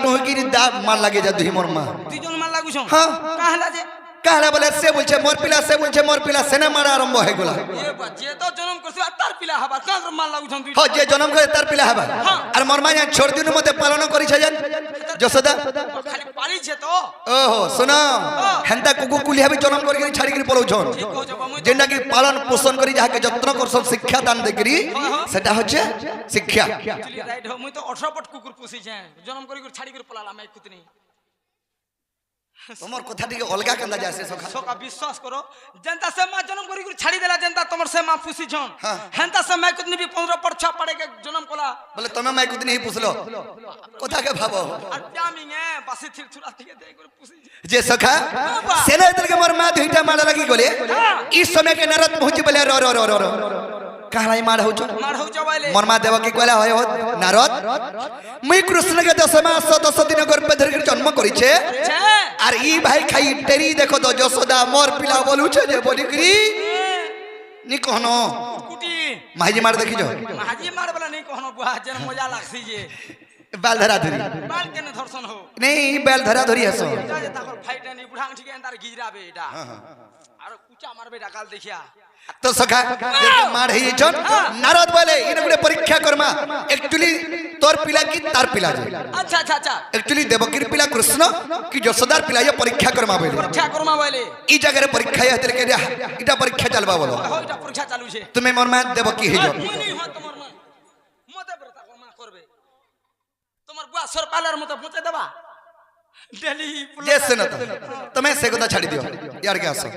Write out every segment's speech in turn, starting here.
नुहगिरी दा मार लागे जा दुही मोर मा দুইজন মার লাগুছ হ্যাঁ কাহলা যে কাহলা বলে সে বলছে মোর পিলা সে বলছে মোর পিলা সেনে মারা আরম্ভ হয়ে গলা এ বা যে তো জনম করছ আর তার পিলা হবা কার মার লাগুছ দুই হ যে জন্ম করে তার পিলা হবা আর মোর মা জান ছোট দিন মতে পালন করিছে জান যশোদা খালি পারিছে তো ওহো শোনো হেন্তা কুকু কুলি হবে জন্ম করি ছাড়ি করে পড়াউছন ঠিক কইছ বামু যেটা কি পালন পোষণ করি যাকে যত্ন করছন শিক্ষা দান দেকরি সেটা হচ্ছে শিক্ষা চলি রাইট হ মুই তো 18 পট কুকুর পুষিছে জনম করি করে ছাড়ি করে পলালাম এক কুতনি তোমার কথা টিকে অলগা কেন্দা যাসে সখা সকা বিশ্বাস করো জনতা সে মা জনম করি করে ছাড়ি দেলা জনতা তোমার সে মা পুষিছন হেনতা সে মা কুতনি বি 15 পট ছা পড়ে কে জনম কলা বলে তুমি মাই কুদিন হি পুছলো কথা কে ভাবো আর টামিং এ বাসি থির থুরা থেকে দেই করে পুষিছে যে সখা সেনে তরকে মোর মা দুইটা মালা লাগি গলে ই সময় কে নরত পहुंची বলে র র র র কালাই মার হউছ মার হউ জবাইলে মোর মা দেবকি কইলা হয় নারদ মুই কৃষ্ণ কে 10 মাস 10 দিন গর্ভে ধরে জন্ম করিছে আর ই ভাই খাই টেরি দেখো তো যশোদা মোর পিলা বলুছে যে বলিকরি নি कहनो কুটি মাঝি মার দেখিছো মাঝি মার বলা নেই कहनो বুয়া যেন মজা লাগছি যে বাল ধরা ধরি বাল কেন ধর্ষণ হো নেই বাল ধরা ধরি আসো যে তাকর ফাইটা নি বুড়াং ঠিক এন্তার গিজরাবে এটা আর কুচা মারবে ডাকাল দেখিয়া তো সখা যে মার হইছন নারদ বলে ইনে গুড়ে পরীক্ষা করমা একচুয়ালি তোর পিলা কি তার পিলা যে আচ্ছা আচ্ছা আচ্ছা একচুয়ালি দেবকীর পিলা কৃষ্ণ কি যশোদার পিলা ये পরীক্ষা করমা বলে পরীক্ষা করমা বলে ই জায়গায় পরীক্ষা হতে কে এটা পরীক্ষা চালবা বলো ওইটা পরীক্ষা চালুছে তুমি মোর মা দেবকী হইছ মুই নি হয় তোমার মা মতে ব্রতা করমা করবে তোমার বুয়া সরপালার মতো পৌঁছে দেবা ডেলি যে সেনা তুমি সে কথা ছাড়ি দিও ইয়ার কে আসো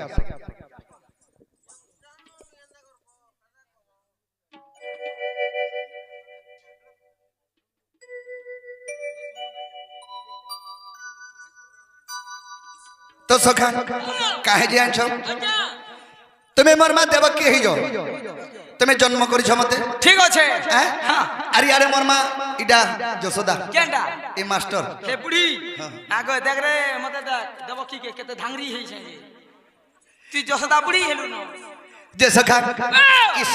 तो सखा काहे जे आछो তুমি মোর মা দেবকী হই যাও তুমি জন্ম করিছ মতে ঠিক আছে হ্যাঁ আরে আরে মোর মা ইডা যশোদা কেনটা এই মাস্টার হে বুড়ি আগে দেখ রে মতে দেখ দেবকী কে কেতে ধাংরি হইছে তুই যশোদা বুড়ি হেলু ন যে সখা इस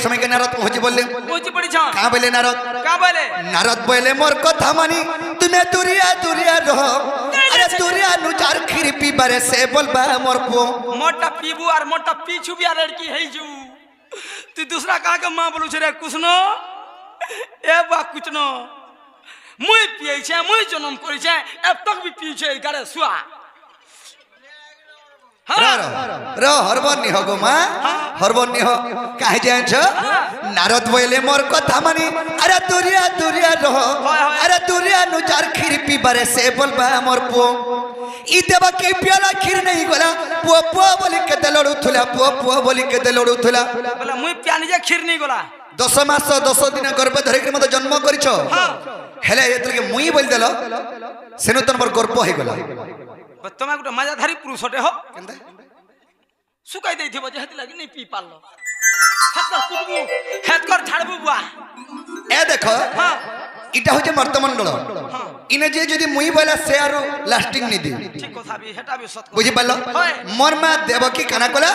समय के नारद पहुंची बोले পৌঁছে পড়িছ कहां बोले नारद কা বলে नारद बोले मोर कथा मानी तुम्हें दुरिया दुरिया रहो अरे दुरिया नुजार खीर पी बारे से बोलबा मोर पो मोटा पीबू और मोटा पीछू भी लड़की है जू तू दूसरा कहा के मां बोलू रे कुछ न ए बा कुछ न मुई पिए छे मुई जन्म करी छे अब तक भी पी छे गारे सुआ रो हरबनी हो गो मां हरबनी हो काहे जान छ नारद बोले मोर कथा मानी अरे दुरिया दुरिया रहो अरे दुरिया नुजार खीर पी बारे से बोलबा मोर पो ई देबा के प्याला खीर नहीं गोला पो पो बोली के दलड़ू थुला पो पो बोली के दलड़ू थुला बोला मुई प्यानी जे खीर नहीं गोला 10 मास 10 दिन गर्भ धरे के मते जन्म करिछ हेले एतल के मुई बोल देलो सेनु तन मोर गर्भ हे गोला तुम गोटे मजाधारी पुरुष हटे हो सुकाई देथिबो जे हेति लागि नहीं पी पालो हेतकर कुटबू हेतकर झाड़बू बुआ ए देखो इटा होचे मर्तमंडल इने जे जदी मुई बोला से आरो लास्टिंग नि दी ठीक कथा भी हेटा भी सत बुझि पालो मोर मा देवकी काना कोला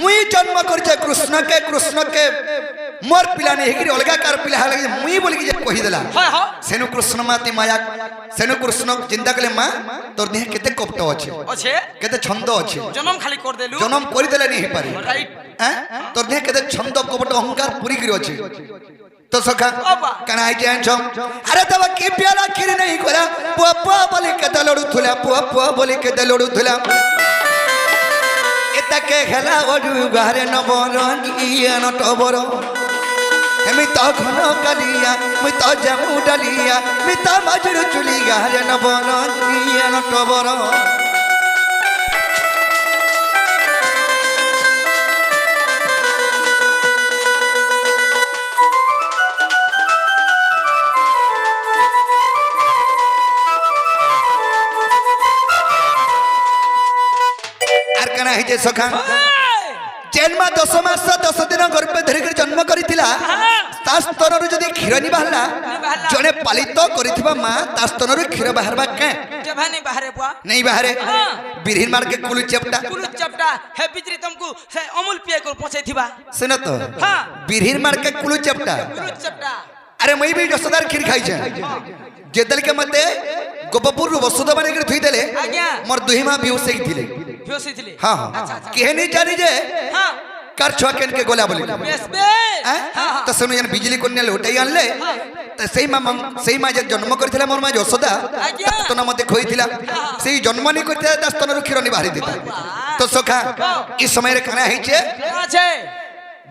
मुई जन्म करछे कृष्ण के मोर पिला ने हेकरी अलगा कार पिला लागि मुई बोली के जे कहि देला सेनु कृष्ण माती माया सेनु कृष्ण चिंता कले मां तोर देह केते कपट अछि अछि केते छंद अछि जन्म खाली कर देलु जन्म करि देला नहीं पारी राइट हैं तोर देह केते छंद कपट अहंकार पूरी गिरो अछि तो सखा कनाई जान छम अरे तब की प्याला खीर नहीं कोला पो पो बोली के दलड़ू थुला पो पो बोली के दलड़ू थुला एता के खेला ओडु गारे न बरंगिया न टबरो एमी तो घन कलिया मी तो जमु डलिया मी तो मजरू चुली गारे न बरंगिया न टबरो सखा जन्म 10 मास 10 दिन गर्भ धरि जन्म करिथिला ता स्तनरु जदी क्षीर नि बाहला जने पालित करिथिबा मा ता स्तनरु क्षीर बाहरबा के जबा नहीं बाहरे बुआ नहीं बाहरे बिरहिन मार के कुलु चपटा हे बिजरी तुमको से अमूल पिए को पहुंचैथिबा सुन तो हां बिरहिन मार के कुलु चपटा अरे मुई भी जसोदार खीर खाई छे जेतल के मते गोपपुर वसुधा बने के थुई देले आज्ञा मोर दुही मां बेहोश ही थिले जोशी थिले हां अच्छा अच्छा के नहीं जानी जे हां कर छुआ केन के गोला बोली बेस बे तो सुनो जन बिजली कोन्या लोटाई आनले तो सेई मां जे जन्म करथिला मोर मां जसोदा आज्ञा तो न मते खोइथिला सेई जन्म नि करथिला ता स्तन रो खीर नि बाहरी दिता तो सखा इस समय रे काना हिचे আছে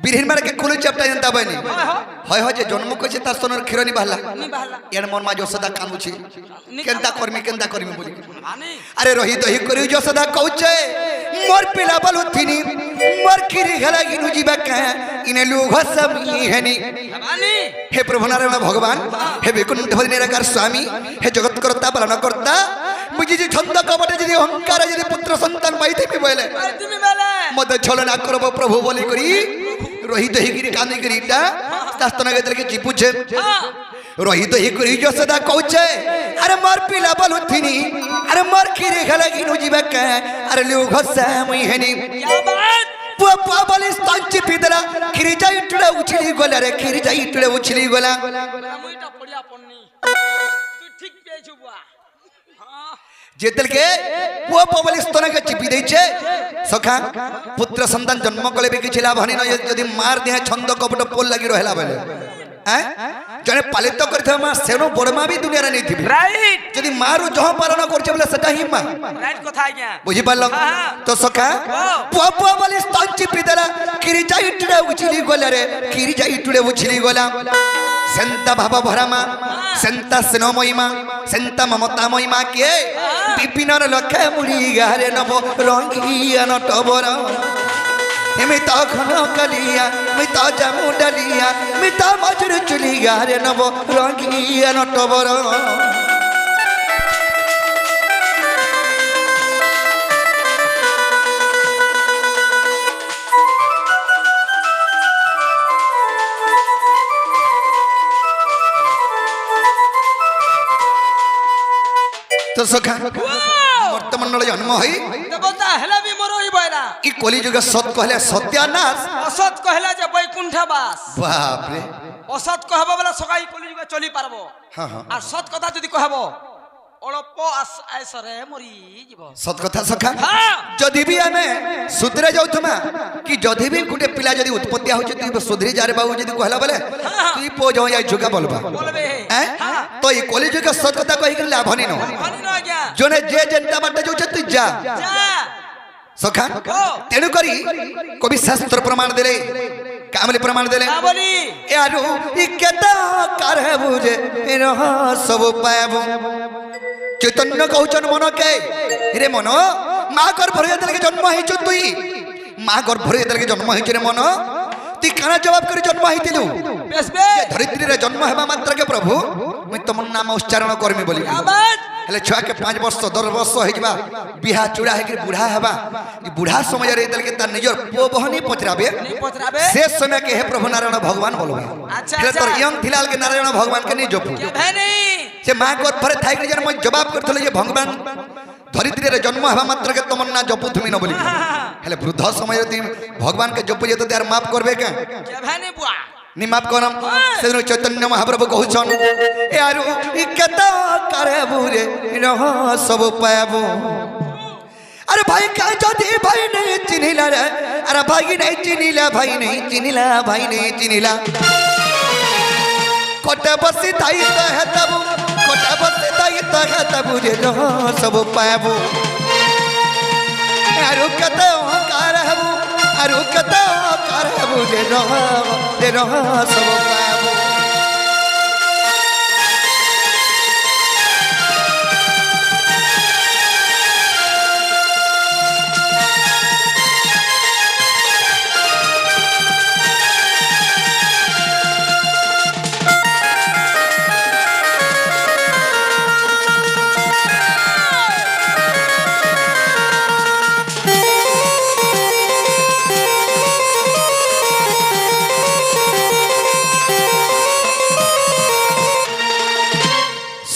बिरहिन मार के कुलु चपटा जनता बनी হয় হয় যে জন্ম কইছে তার স্তনের ক্ষীর নি বাহলা নি বাহলা এর মোর মা যশোদা কান্দুছি কেনতা করমি বলি আনি আরে রহি দহি করি যশোদা কউছে মোর পিলা বলু থিনি মোর ক্ষীরি হেলা গিনু জিবা কা ইনে লু ঘসমি হেনি আনি হে প্রভু নারায়ণ ভগবান হে বিকুণ্ঠ নিরাকার স্বামী হে জগৎকর্তা পালনকর্তা মুজি যে ছন্দ কবটে যদি অহংকার যদি পুত্র সন্তান পাইতে বলে তুমি বেলে মদ ছলনা করব প্রভু বলি করি রহিত হিগিরি কান্দি করিটা শাস্ত্রনা গেদরকে চিপুছে রহিত হিগিরি যশোদা কউছে আরে মোর পিলা বলুথিনি আরে মোর ক্ষীরে খেলা গিনু জিবা কা আরে লিউ ঘসা মুই হেনি क्या बात পুয়া পুয়া বলি স্তাঞ্চি পিদলা ক্ষীরি যাই টুড়ে উছলি গলা রে ক্ষীরি যাই টুড়ে উছলি গলা মুইটা পড়িয়া পড়নি তুই ঠিক পেয়েছু বুয়া হ্যাঁ যেতলকে পুয়া পুয়া বলি স্তনকে চিপি দেইছে সখা পুত্র সন্তান জন্ম কলে বি কিছু লাভ হনি নয় যদি মার দেহে ছন্দ কপট পোল লাগি রহেলা বেলে হ্যাঁ জনে পালিত করতে মা সেনো বড় মা বি দুনিয়ার নেই থিবি রাইট যদি মারু জহ পালন করছে বলে সেটা হি মা রাইট কথা আজ্ঞা বুঝি পারল তো সখা পুয়া পুয়া বলি স্তন চিপি দেলা কিরি যাই টুড়ে উছলি গলা রে কিরি যাই টুড়ে উছলি গলা সেন্তা ভাব ভরা মা সেন্তা স্নেহময়ী মা সেন্তা মমতাময়ী মা কে বিপিনর লক্ষে মুড়ি গারে নব রঙ্গিয়া নটবর মিতা ঘন কালিয়া মিতা জামু ডালিয়া মিতা মজুর চুলি গারে নব রঙ্গিয়া নটবর তো সখা বর্তমান জন্ম হই দেবতা হেলা বি মর হই বয়রা ই কলিযুগ সৎ কহলে সত্যানাশ অসৎ কহলা যে বৈকুণ্ঠ বাস বাপ রে অসৎ কহব বলে সকাই কলিযুগে চলি পারব হ্যাঁ হ্যাঁ আর সৎ কথা যদি কহব অল্প আইসরে মরি যাব সৎ কথা সখা হ্যাঁ যদি বি আমি সুধরে যাউথমা কি যদি বি গুটে পিলা যদি উৎপত্তি হচ্ছে তুই সুধরি যারে বাবু যদি কহলা বলে তুই পো যাও যাই ঝুকা বলবা বলবে হ্যাঁ তো এই কলিযুগ সৎ কথা কই গেলে লাভ হনি ন হনি না আজ্ঞা জনে যে জেনটা বাটে যাচ্ছে তুই যা যা সখা তেণু করি কবি শাস্ত্র প্রমাণ দেলে কামলি প্রমাণ দেলে না বলি यारो इकेता करे बुझे रह सब पाबो चैतन्य कहउचन मन के रे मन मां गर्भ रे के जन्म हिचु तुई मां गर्भ रे के जन्म हिचु रे मन তুই কানা জবাব করে জন্ম হইতিলু বেশ বে ধরিত্রী রে জন্ম হেবা মাত্র কে প্রভু মুই তোমর নাম উচ্চারণ করমি বলি আবাদ হেলে ছুয়া কে 5 বর্ষ 10 বর্ষ হইবা বিহা চুড়া হেকি বুড়া হেবা ই বুড়া সময় রে দেলকে তার নিজর পো বহনি পচরাবে নি পতরাবে শেষ समय के हे प्रभु नारायण भगवान बोलबा अच्छा हेले अच्छा तोर यंग थिलाल के नारायण भगवान के नहीं जपू के भैनी से मां को फरे थाई के जन मैं जवाब करथले जे भगवान धरित्री रे जन्म हेबा मात्र के तमन्ना जपू तुमी न बोली हेले वृद्ध समय रे भगवान के जपू जे तो यार माफ करबे के भैनी बुआ नि माफ करम से चैतन्य महाप्रभु कहउछन यारो इ केता करे बुरे रह सब पाबो अरे भाई का जदी भाई नहीं चिनिला रे अरे भाई नहीं चिनिला भाई नहीं चिनिला भाई नहीं चिनिला कोटे बसी ताई त है तब कोटे बसी ताई त है तब रे रह सब पाबो अरे कते कार हबो अरे कते कार हबो रे रह सब पाबो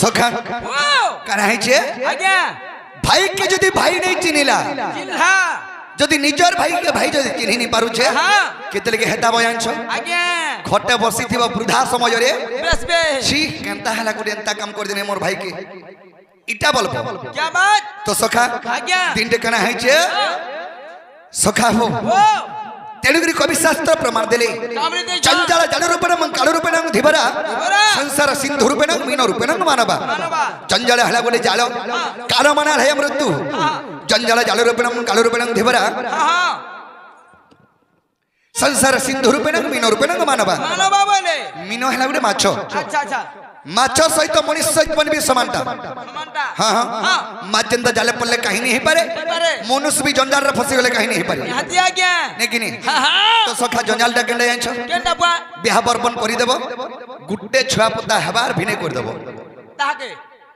सखा वाओ कनाई छे आज्ञा भाई के जदी भाई नहीं चिनिला जिल्हा যদি নিজর ভাই কে ভাই যদি চিহ্নি নি পারুছে হ্যাঁ। কেতলে কে হেতা বয়াঞ্ছ আজ্ঞা খটে বসিথিব বৃদ্ধা সমাজরে বেশ বেশ ছি কেনতা হেলা কোটি এন্তা কাম করে দিনে মোর ভাই কে ইটা বলবো क्या बात তো সখা আজ্ঞা দিনটে কেনা হয়েছে সখা হো ও তেণুকরি কবি শাস্ত্র প্রমাণ দেলে তামরে দেই চঞ্চল জল রূপেণ কাল রূপেণ ধীবরা ধীবরা। সংসার সিন্ধু রূপেণ মীন রূপেণ মানবা মানবা। চঞ্চল হেলা গোটে জাল কাল মানে হে মৃত্যু চঞ্চল জল রূপেণ কাল রূপেণ ধীবরা হ্যাঁ হ্যাঁ সংসার সিন্ধু রূপেণ মীন রূপেণ মানবা মানবা বলে মীন হেলা গোটে মাছ আচ্ছা আচ্ছা মাছ সহিত মনুষ্য সহিত বনবি সমানটা সমানটা হ্যাঁ হ্যাঁ হ্যাঁ মাছ যেন্তা জালে পড়লে কাহিনী হইপারে হইপারে। মনুষ্য বি জঞ্জালরে ফসি গলে কাহিনী হইপারে হাতি আজ্ঞা নাকি নি হ্যাঁ হ্যাঁ তো সখা জঞ্জালটা কেন্দ্রে জানছ কেনটা বুয়া বিহা বর্বন করিদেব গুটে ছুয়া পোতা হেবার ভিনে করিদেব তাহাকে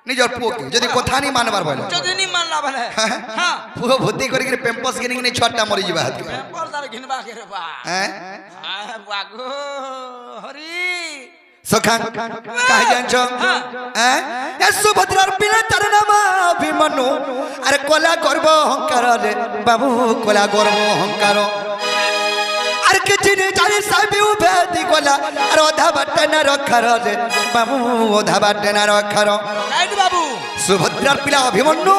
নিজর পুওকে যদি কথা নি মানবার বলে যদি নি মানলা বলে হ্যাঁ পুও ভর্তি করি পেম্পস কিনি কিনি ছুয়াটা মরি যাবা হাত পেম্পর তার ঘিনবা কে রে বা হ্যাঁ হ্যাঁ বাগো হরি সখা কাহে জানছ হ্যাঁ এ সুভদ্রার পিলা তার নাম অভিমন্যু আরে কলা গর্ব অহংকার রে বাবু কলা গর্ব অহংকার আর কিছু নেই জানি সাবি উভেদি গলা আর অধা বাটে না রক্ষার রে বাবু অধা বাটে না রক্ষার রাইট বাবু সুভদ্রার পিলা অভিমন্যু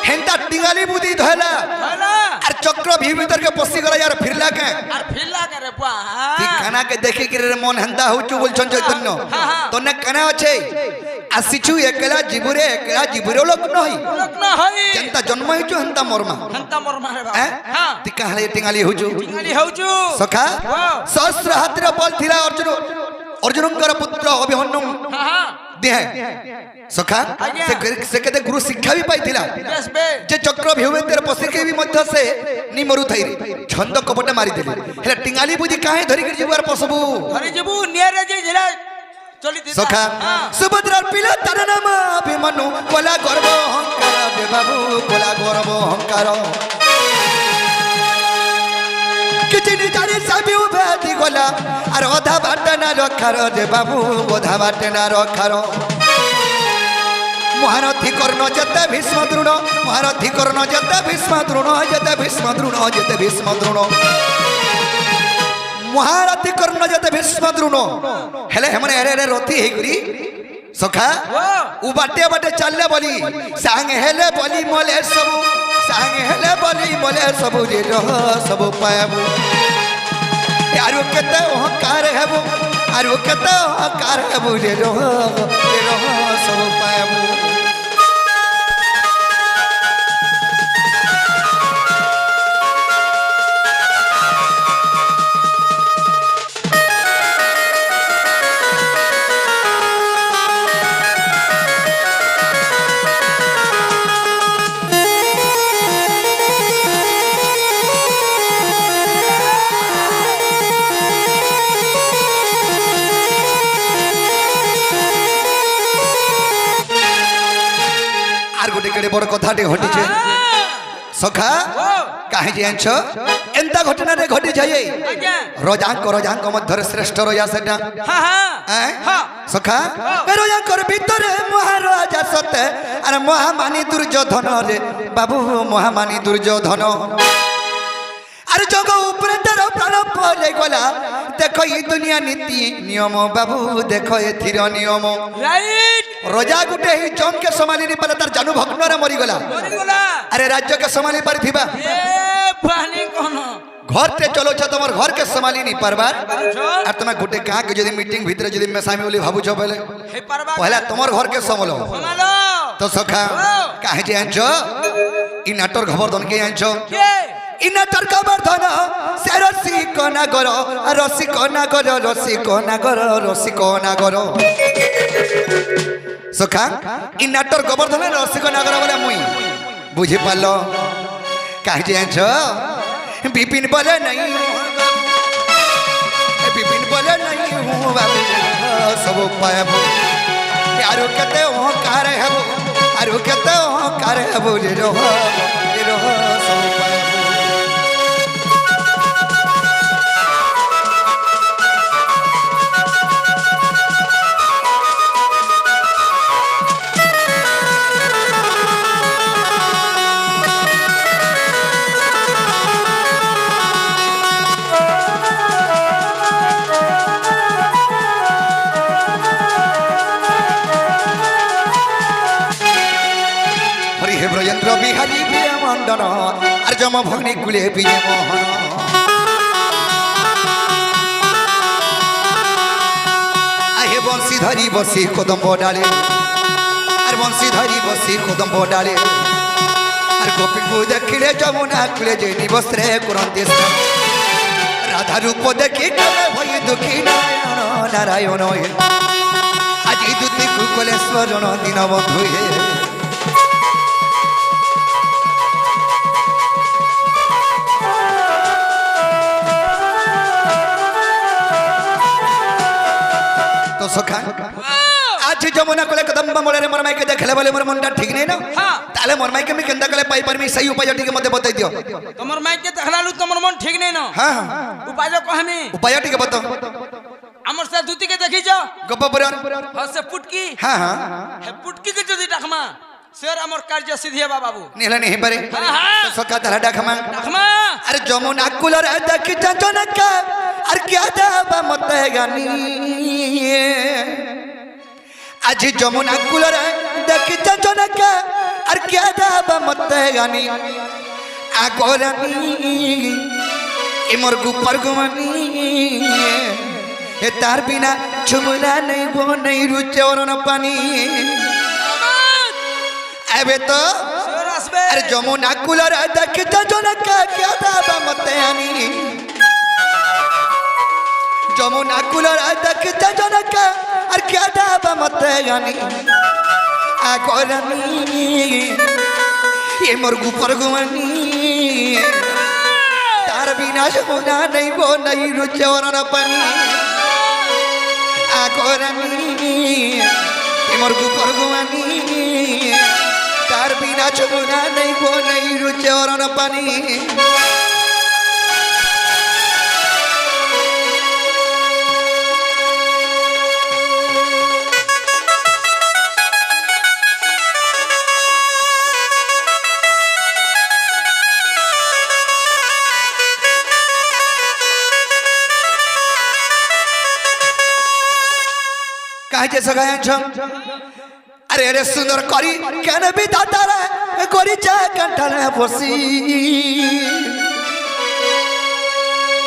হেন্তা টিঙ্গালি বুদ্ধি ধয়লা হলা আর চক্র ভিতরকে পশি গলা আর ফিরলা কে আর ফিল্লা কে রে বুয়া তুই কানাকে দেখি কি রে মন হেন্তা হউচু বলছন চৈতন্য তোনে কানা আছে আসিছু একলা জীবুরে লোক নহি লোক না হই যেন্তা জন্ম হইছু হেন্তা মরমা হন্তা মোর মারে বাবা হ্যাঁ হ্যাঁ তুই কাহালে টিঙ্গালি হউচু টিঙ্গালি হউচু সখা হ্যাঁ। সহস্র হাতির বল থিলা অর্জুনଙ୍କର পুত্র অভিমন্যু হ্যাঁ হ্যাঁ দেহে সখা আজ্ঞା। ସେ କେତେ ଗୁରୁ ଶିକ୍ଷା ବି ପାଇଥିଲା বেশ বেশ ଯେ ଚକ୍ର ଭିତରେ ପଶିକି ବି ମଧ୍ୟ ସେ ନି ମରୁଥାଇ ଛନ୍ଦ କପଟ ମାରିଦେଲେ ହେଲେ ଟିଙ୍ଗାଲି ବୁଝି କାହିଁ ଧରିକି ଯିବାର ପଶବୁ ধরে যাবু নিয়ারে যে ঝেলা চলি দিতা সখা হ্যাঁ সুভদ্রার পিলা তার নাম অভিমন্যু কলা গর্ব অহংকার দে বাবু কলা গর্ব অহংকার କିଛି ନିଜାରେ ସାବି ଉଭେଦି ଗଲା ଆର ଅଧା ବାଟ ନା ରକ୍ଷାର ଯେ ବାବୁ ଅଧା ବାଟ ନା ରକ୍ଷାର মহারথী কর্ণ যেতে ভীষ্ম দ্রোণ মহারথী কর্ণ যেতে ভীষ্ম দ্রোণ যেতে ভীষ্ম দ্রোণ যেতে ভীষ্ম দ্রোণ মহারথী কর্ণ যেতে ভীষ্ম দ্রোণ হেলে হেমনে এরে এরে রথি হেইকরি সখা উ বাটে বাটে চাললে বলি সাঙ্গে হেলে বলি মলে সবু সাঙ্গে হেলে বলি মলে সবু রে রহ সবু পায়াবু আরো কেতে অহংকার হেবু আরো কেতে অহংকার হেবু রে রহ সবু পায়াবু আর গোটে কেড়ে বড় কথাটি ঘটিছে সখা কাহে জানছ এন্তা ঘটনারে ঘটি যায় আজ্ঞা রজাঙ্ক মধ্যে শ্রেষ্ঠ রজা সেটা হ্যাঁ হ্যাঁ হ্যাঁ সখা রজাঙ্কর ভিতরে মহারাজা সতে আর মহামানী দুর্যোধন রে বাবু মহামানী দুর্যোধন আর জগ উপরে তার প্রাণ পড়ে গলা দেখো এই দুনিয়া নীতি নিয়ম বাবু দেখো এথির নিয়ম রাইট রজা গুটে এই জমকে সমালি নি পারে তার জানু ভগ্নরে মরিগলা মরিগলা আরে রাজ্যকে সমালি পারিথিবা এ পানি কোন ঘরতে চলোছ তোমার ঘরকে সমালি নি পারবার আর তুমি গোটে গাঁকে যদি মিটিং ভিতরে যদি মেসামি বলি ভাবুছ বলে হে পারবা পহলা তোমার ঘরকে সমলো সমালো তো সখা কাহে যে আনছ ই নাটর খবরদন কে আনছ কে ই নাটর খবরদন সে রসিক নাগর রসিক নাগর রসিক নাগর রসিক নাগর সখা ই নাটর খবরদন রসিক নাগর বলে মুই বুঝি পারল কাহে যে আনছ বিপিন বলে নাই বিপিন বলে নাই বাবু সব পাবো আরো কেতে অহংকার হব আরো কেতে অহংকার হব রে রহ সব পাবো হে ব্রজেন্দ্র বিহারী বিয়ে মন্ডন আর জম ভগ্নি কুলে বিজে মোহন আহে বংশী ধরি বসি কদম্ব ডালে আর বংশী ধরি বসি কদম্ব ডালে আর গোপীকে দেখিলে যমুনা কুলে যে নিবস্ত্রে করন্তি রাধা রূপ দেখি কালে ভই দুঃখী নারায়ণ নারায়ণ আজি দুতি কুকলে স্মরণ দিন বন্ধু হে তো সখা আজ যমুনা কোলে কদম্ব মোড়ে মোর মাইকে দেখলে বলে মোর মনটা ঠিক নেই না তাহলে মোর মাইকে আমি কেন্দা কলে পাই পারমি সেই উপায় টিকে মতে বতাই দিও তোমার মাইকে দেখলালু তোমার মন ঠিক নেই না হ্যাঁ উপায় কহমি উপায় টিকে বতো আমার সে দুতিকে দেখিছ গপ পুরাণ হ্যাঁ সে পুটকি হ্যাঁ হ্যাঁ হে পুটকিকে যদি ডাকমা সের আমার কার্য সিদ্ধি হবা বাবু নিহলে নেই পারে তো সখা তাহলে ডাকমা ডাকমা अरे जमुना कुलर देखी जनक अरे क्या दाबा मत गानी आज जमुना कुलर देखी जनक अरे क्या दाबा मत गानी आगोरानी इमर गुपर गुमानी हे तार बिना झुमना नहीं वो नहीं रुचे और न पानी अबे तो अरे जमुना कुलर देखी जनक क्या दाबा मत आनी जमुना कुलर देखी जनक अरे क्या दाबा मत आनी आगोरानी ये मुर्गू पर गुमानी तार बिना जमुना नहीं वो नहीं रुचे और न पानी आगोरानी ये मुर्गू पर गुमानी तार बिना जमुना नहीं वो नहीं रुचे और न पानी काहे सगाया छम अरे अरे सुंदर करी केन भी दातारा करी चा कंठने बसी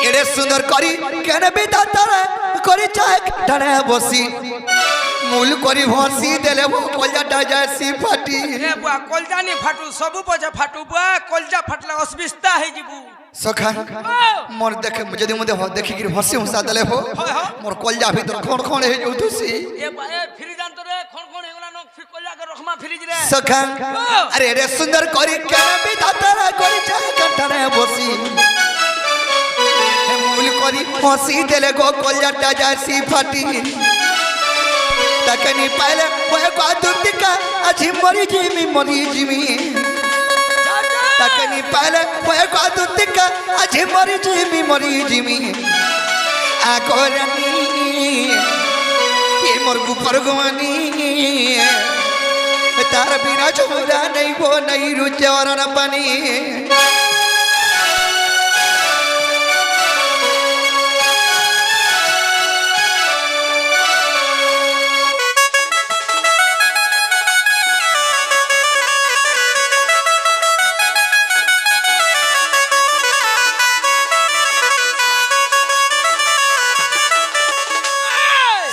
एरे सुंदर करी केन भी दातारा करी चा कंठने बसी मूल करी भसी देले वो कलजा जासी फाटी ए बुआ कलजा नि फाटू सबु बजे फाटू बुआ कलजा फाटला अस्बिस्ता हे जिबू सखा मोर देखे जदि मुदे देखि कि हसी हंसा देले हो मोर कलजा भीतर कोन कोन हे जोतुसी ए बाए फ्रिज जानतो रे कोन कोन हेगला न कलजा के रखमा फ्रिज रे सखा अरे रे सुंदर करी केन भी दातारा करी चा कंठने बसी मूल करी हसी देले गो कलजा जासी फाटी तकनी पहले वो को दुतिका अजी मरी जिमी तकनी पहले वो को दुतिका अजी मरी जिमी आकोरनी ये मुर्गू परगवानी तार बिना छोरा नहीं वो नहीं रुचे और न पानी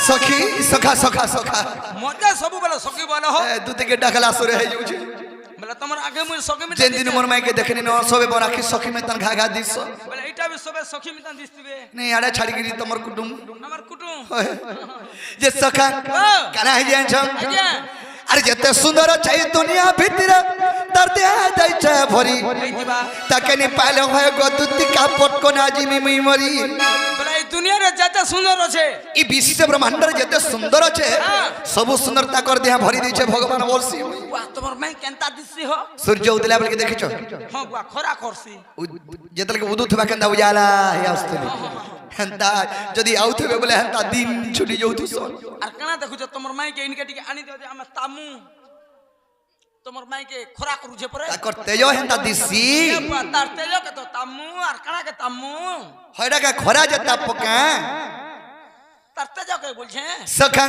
सखी सखा सखा सखा मजा सबु बेला सखी वाला हो दूते के डकला सुरे है जुझे बेला तमर आगे मुझे सखी में जेन दिन मोर माई के देखनी न सबे बना के सखी में तन घाघा दिस बेला एटा भी सबे सखी में तन दिसतिबे नहीं आड़े छाड़ी गिरी तमर कुटुम हमर कुटुम जे सखा काना है जेन छ आज्ञा अरे जते सुंदर छै दुनिया भीतर दर्द जाय छ भरी तकनी पाले होय गदुति का पटको नाजी मी मरी बेला ए दुनिया रे जते सुंदर আছে ई विश्व ब्रह्मांड रे जते सुंदर আছে सब सुंदरता कर दिया भरी दै छ भगवान बोलसी वाह तमर मैं केनता दिससी हो सूर्य उदला बेल के देखि छ हां बुआ खरा करसी जेतल के उदुत बा केंदा उजाला हे आस्तली हंता जदी आउथबे बोले हंता दिन छुटी जाउथु सन आर कना देखु छ तमर माई के इनके टिके आनी दे हम तामू तमर माई के खरा करू जे परे ताकर तेजो हंता दिसी ए बुआ तार तेजो के तो तामू आर कना के तामू होडा का खरा जता पका तार तेजो के बोल छे सखा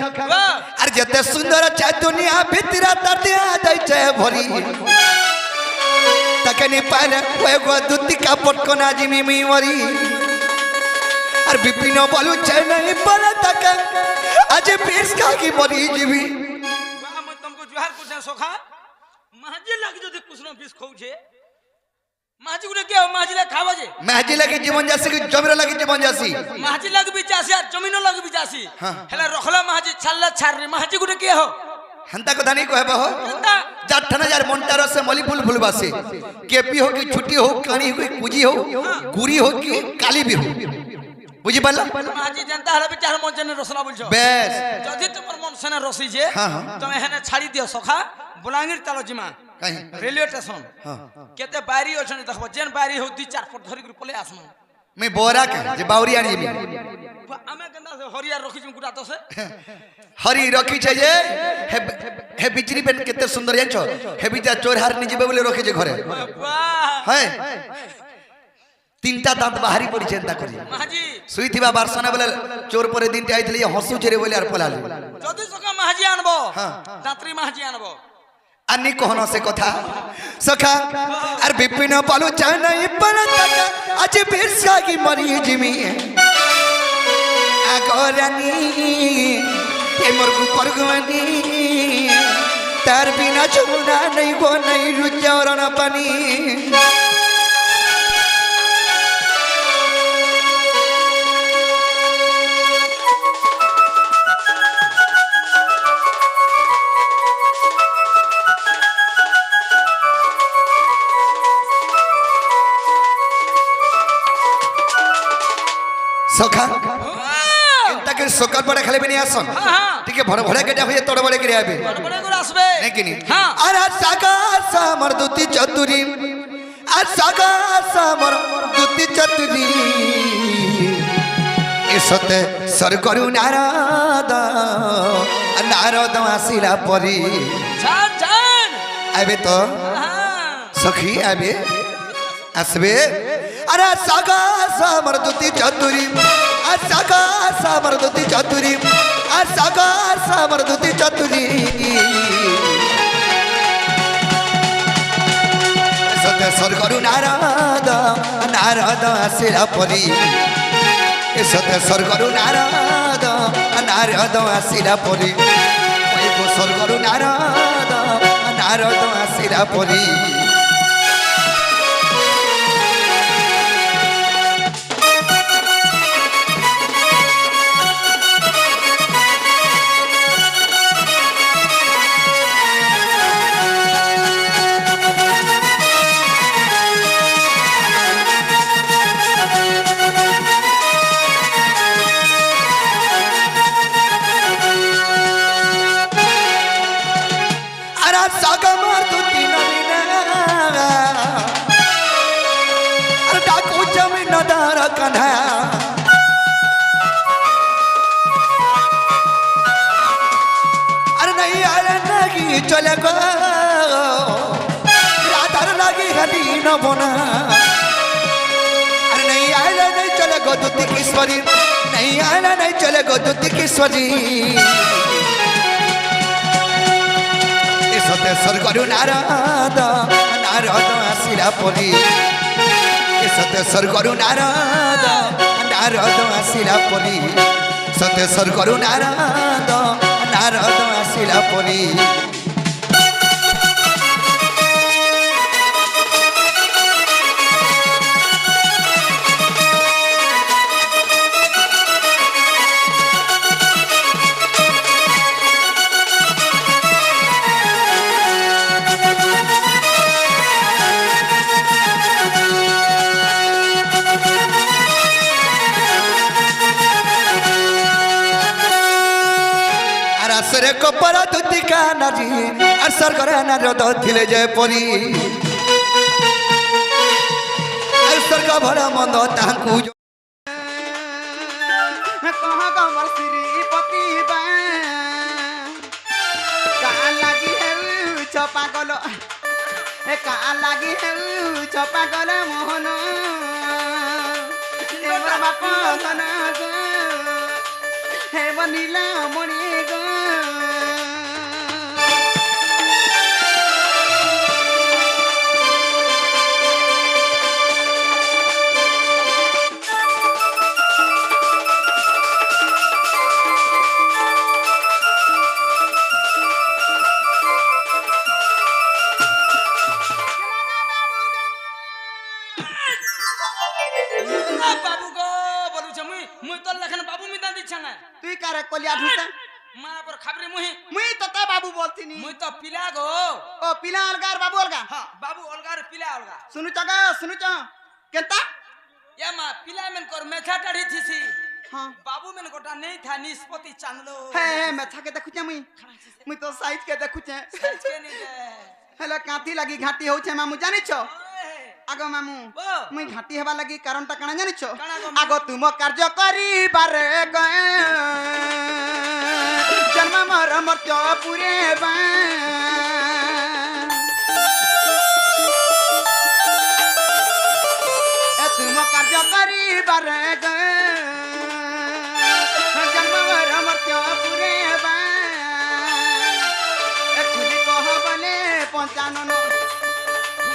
अरे जते सुंदर छ दुनिया भीतर दर्द जाय छ भरी नहीं पाले ओए गो दुती का पटकना जिमी मी मरी और विपिन बोलू छे नहीं पले तक आज पीस का की मरी जीवी वाह मैं तुमको जुहार कुछ सोखा महाजी लग जो कुछ न पीस खाऊ छे महाजी गुरे के महाजी ले खावा जे महाजी लगी जीवन जासी की जमीर लगी जीवन जासी महाजी लग बिचासी और जमीनो लग बिचासी हेला रखला महाजी छल्ला छारी महाजी गुरे के हो हंता को धानी को है बहो जाठना जार मोंटारो से मलीफुल फुलबासी केपी हो की छुट्टी हो कानी हो की कुजी हो गुरी हो की काली भी हो बुझी पाला महाजी जनता हला बेचार मन जने रसला बोलछो बेस जदी तुमर मन सने रसी जे हां तमे हेने छाड़ी दियो सखा बुलांगीर तालो जिमा कहीं रेलवे स्टेशन केते बारी ओछन देखबो जेन बारी हो 2-4 फुट धरी पले आसमा मैं बोरा के जे बावरी आनी मी आमे गंदा से हरिया रखी छु गुटा तो से हरी रखी छे जे हे बिजली पेन केते सुंदर जानछो हे बिचा चोर हार नि जेबे बोले रखी जे घरे वाह है तीनटा दांत बाहरी पड़ी चिंता करी महाजी सुई थिबा बारसना बोले चोर परे दिन आइतली हसु छेरे बोले आर पलाले जदी सका महाजी आनबो दात्री महाजी आनबो अन्नी कहनो से कथा सखा आर विपिन पालू चाह नहीं पड़ता आज बिरसा की मरी जिमी आगरानी ये मुर्गु परगवानी तार बिना चुना नहीं गो नहीं रुचौरन पानी सखा तक सकाल बड़े खाली भी नहीं आसन ठीक है भड़ भड़े के जा तोड़ बड़े के आबे बड़े गुर आसबे नहीं कि नहीं अरे सगा समर दुती चतुरी आ सगा समर दुती चतुरी इसते सर करू नारद नारद आसिला परी जान जान आबे तो सखी आबे आसबे अरे सगा समर दुती चतुरी आ सगा समर दुती चतुरी आ सगा समर दुती चतुरी सते सर करू नारद नारद आसिला परी सते सर करू नारद नारद आसिला परी सर करू नारद नारद आसिला परी अरे नहीं आले लगी चले गो राधार लगी हली न बोना अरे नहीं आले नहीं चले गो दुती किश्वरी नहीं आले नहीं चले गो दुती किश्वरी सते सर करू नारद नारद आसिला परी सते सर करू नारद नारद आसिला परी सते सर करू नारद नारद आसिला परी सरे कपड़ा धुती का नारी असर करे नारद थिले जय परी असर का भरा मंद तांकू कहाँ कमर श्रीपति बा कहाँ लगी है छपा गलो कहाँ लगी है छपा गलो मोहन बाप हे बनीला मणि गो ना তুই কারে কলিয়া ঢুসে মা পর খাবরে মুহি মুই তোতে বাবু বলতিনি মুই তো পিলা গো ও পিলা অলগা আর বাবু অলগা হ্যাঁ বাবু অলগার পিলা অলগা শুনুছ কেনতা এ মা পিলা মেন কর মেথা টাড়ি থিসি হ্যাঁ বাবু মেন গোটা নেই থা নিষ্পতি চানলো হে মেথাকে দেখুছে মুই তো সাইজ কে দেখুছে সাজকে নি দে হেলে কাঁথি লাগি ঘাটি হচ্ছে মামু জানিছ আগ মামু ও মুই ঘাটি হেবা লাগি কারণটা কাଣା জানিছ কাଣା গো আগ তুম কার্য করিবারে গয়ে জন্ম মর মর্ত্য পুরে তুম কার্য করিবারে গয়ে জন্ম মর মর্ত্য পুরে খুলি কহ বলে পঞ্চানন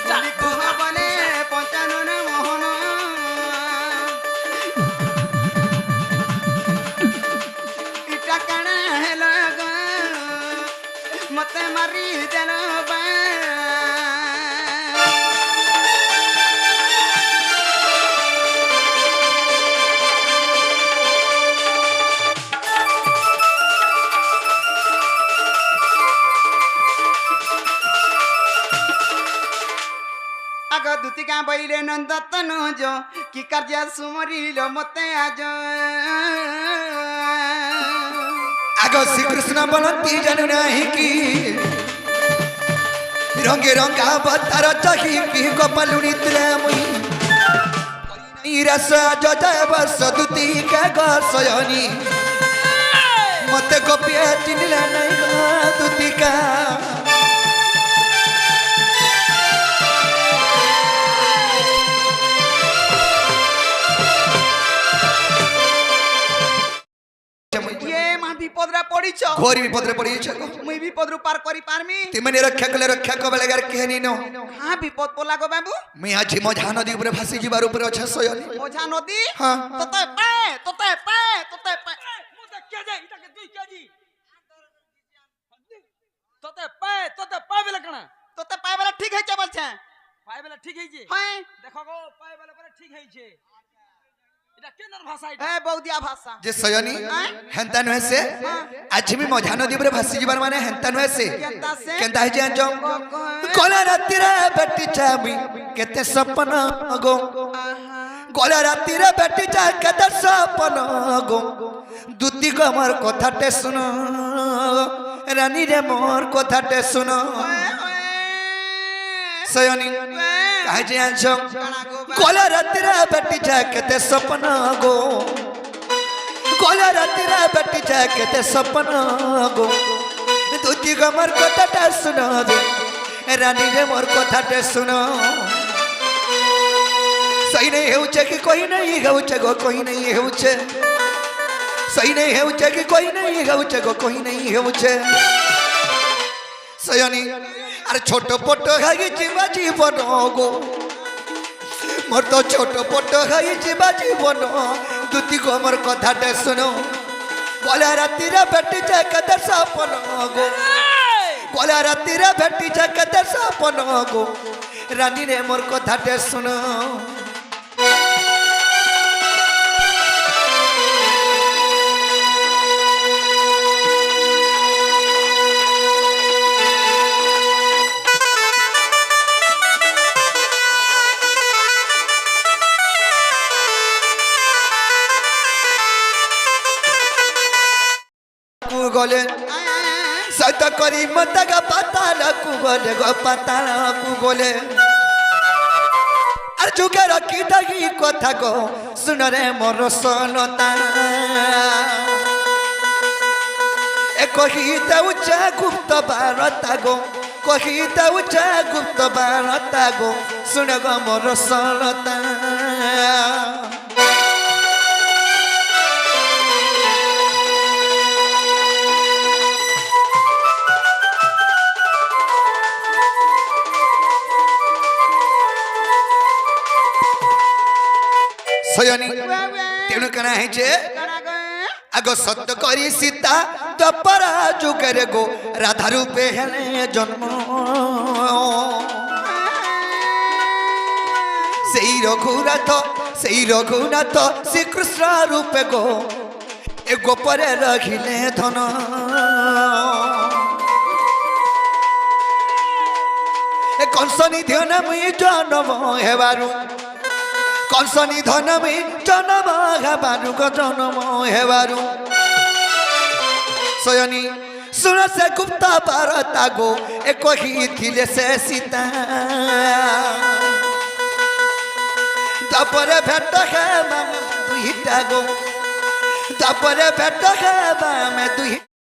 খুলি কহ বলে পঞ্চানন মোহন ইটা কাଣା হেল মতে মারি দেল আগ দুতিকা বইলে নন্দতন যো কি কার্য সুমরিল মতে আজ আগ শ্রীকৃষ্ণ বলতি জানু নাহি কি রঙে রঙা বতার চাহি কি গোপালুনি তুলে মুই রস জয় সদুতি কে গয়নি মতে গোপিয়ে চিনলে নাই দুতিকা ইয়ে মা বিপদরে পড়িছ ঘোর বিপদরে পড়িয়েছ মুই বিপদরু পার করি পারমি তুমি রক্ষা কলে রক্ষা কবেলেগার কেহনি নো হ্যাঁ বিপদ পলা গো বাবু মুই আজ মঝা নদী উপরে ভাসি যাবার উপরে অছ সয়নি ওঝা নদী হ্যাঁ তোতে পে মুতে কে যাই ইটাকে তুই কে জি তোতে পায় বেলা কানা তোতে পায় বলে ঠিক হইছে বলছে পায় বেলা ঠিক হইছে হ্যাঁ দেখো গো পায় বেলা করে ঠিক হইছে এটা কেনর ভাষা এটা এ বৌদিয়া ভাষা যে সয়নি হেন্তা নহে সে আজ আমি মঝা নদী উপরে ভাসি যাবার মানে হেন্তা নহে সে কেনতা সে কেনতা হই জান জং কলা রাতিরে বেটি চাবি কেতে সপন গো কলা রাতিরে বেটি চা কেতে সপন গো দুতি গো আমার কথাতে শুনো রানী রে মোর কথাতে শুনো সয়নি কাহে জান জং কলা রাতিরে বেটি চা কেতে সপন গো কলা রাতিরে বেটি চা কেতে সপন গো দুতি গো আমার কথাটা শুনো রানী রে মোর কথাটা শুনো সই নেই হেউছে কি কই নেই হেউছে গো কই নেই হেউছে সই নেই হেউছে কি কই নেই হেউছে গো কই নেই হেউছে সয়নি আর ছোট পট হাই জিবা জীবন গো মোর তো ছোট পট হাই জিবা জীবন দুতি গো মোর কথাটা শুনো বলা রাতিরে বেটি যায় কত সপন গো বলা রাতিরে বেটি যায় কত সপন গো রানী রে মোর কথাটা শুনো গলে সত করি মতগা পাতাল কু গলে গো পাতাল কু গলে আর যুগে রাখি থাকি কথা গো শুনরে মোর সলতা এ কহিতে উচ্চা গুপ্ত বারতা গো কহিতে উচ্চা গুপ্ত বারতা গো শুন গো মোর সলতা সয়নি তেণু কেনা হয়েছে আগ সত্য করি সীতা তপরা যুগের গো রাধা রূপে হেলে জন্ম সেই রঘুনাথ শ্রীকৃষ্ণ রূপে গো ଏ ଗୋପରେ ରଖିଲେ ଧନ ଏ କଂସନି ଧ୍ୟାନ ମୁଇଁ ଜନମ ହେବାରୁ କଂସନି ଧନ ମୁଇଁ ଜନମ ହେବାରୁ ଜନମ ହେବାରୁ ସୟନୀ ଶୁଣ ସେ ଗୁପ୍ତ ବାରତା ଗୋ ଏ କହିଥିଲେ ସେ ସୀତା ତାପରେ ଭେଟ ହେବା ଦୁଇଟା ଗୋ ତାପରେ ଭେଟ ହେବା ଆମେ ଦୁଇ